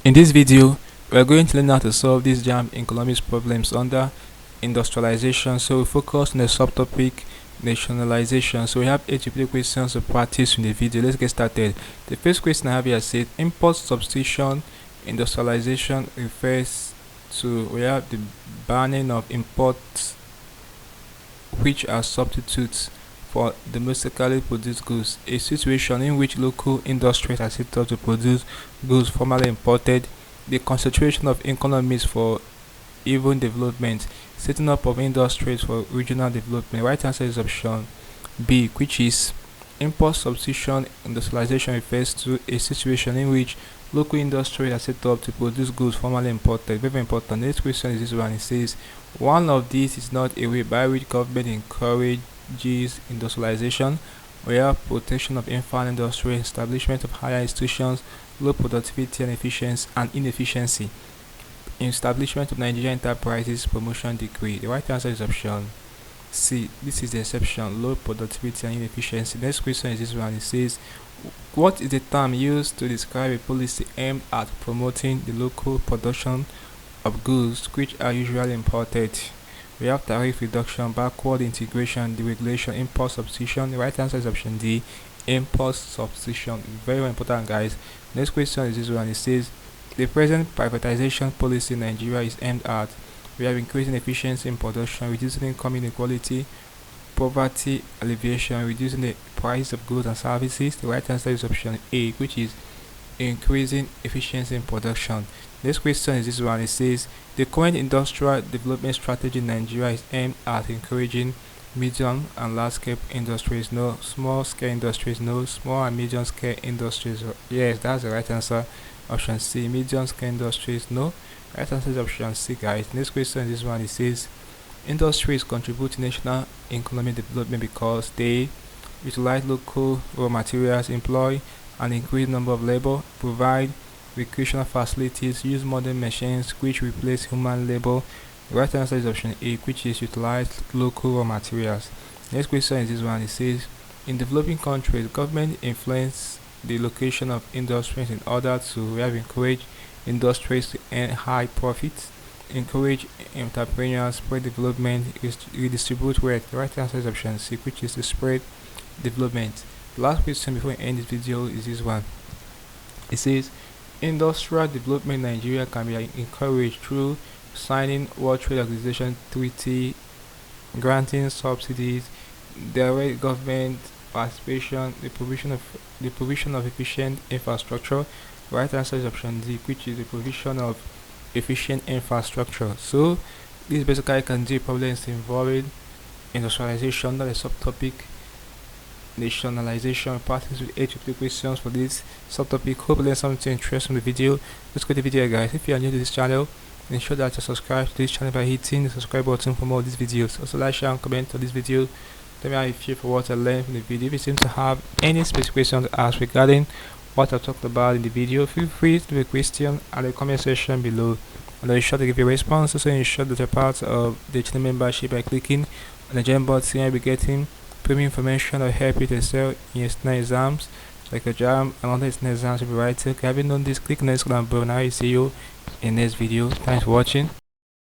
In this video, we are going to learn how to solve these JAMB economics problems under industrialization. So we focus on the subtopic nationalization. So we have 8 repeated questions to practice in the video. Let's get started. The first question I have here says import substitution industrialization refers to we have the banning of imports which are substitutes for domestically produced goods, a situation in which local industries are set up to produce goods formerly imported, the concentration of economies for even development, setting up of industries for regional development. Right answer is option B, which is import substitution industrialization refers to a situation in which local industries are set up to produce goods formerly imported. Very important. Next question is this one. It says one of these is not a way by which government encourages industrialization, where protection of infant industry, establishment of higher institutions, low productivity and inefficiency, establishment of Nigerian enterprises, promotion degree. The right answer is option C. This is the exception, low productivity and inefficiency. Next question is this one. It says, what is the term used to describe a policy aimed at promoting the local production of goods which are usually imported? We have tariff reduction, backward integration, deregulation, import substitution. The right answer is option D, import substitution. Very, very important, guys. Next question is this one. It says, the present privatization policy in Nigeria is aimed at we have increasing efficiency in production, reducing income inequality, poverty alleviation, reducing the price of goods and services. The right answer is option A, which is increasing efficiency in production. Next question is this one. It says the current industrial development strategy in Nigeria is aimed at encouraging medium and large scale industries, no small scale industries, no small and medium scale industries. Yes, that's the right answer. Option C, medium scale industries, no. Right answer is option C, guys. Next question is this one. It says industries contribute to national economic development because they utilize local raw materials, employ an increased number of labor, provide recreational facilities, use modern machines which replace human labor. The right answer is option A, which is utilize local raw materials. Next question is this one. It says in developing countries, government influence the location of industries in order to encourage industries to earn high profits, encourage entrepreneurs, spread development, redistribute wealth. The right answer is option C, which is to spread development. The last question before we end this video is this one. It says industrial development in Nigeria can be encouraged through signing World Trade Organization treaty, granting subsidies, direct government participation, the provision of efficient infrastructure. The right answer is option D, which is the provision of efficient infrastructure. So this basically can do problems involving industrialization, that is subtopic nationalization. Practice with 8 repeated questions for this subtopic. Hope you learned something interesting in the video. Let's go to the video, guys. If you are new to this channel, ensure that you subscribe to this channel by hitting the subscribe button for more of these videos. Also like, share and comment on this video. Tell me how you feel for what I learned from the video. If you seem to have any specific questions to ask regarding what I talked about in the video, feel free to leave a question at the comment section below, and I'll be sure to give you a response. Also ensure that you're part of the channel membership by clicking on the JAMB button. You'll be getting premium information that will help you to excel in your external exams like a JAMB and other external exams you'll be writing. If you haven't done this, click on the next button below. Now I see you in the next video. Thanks for watching.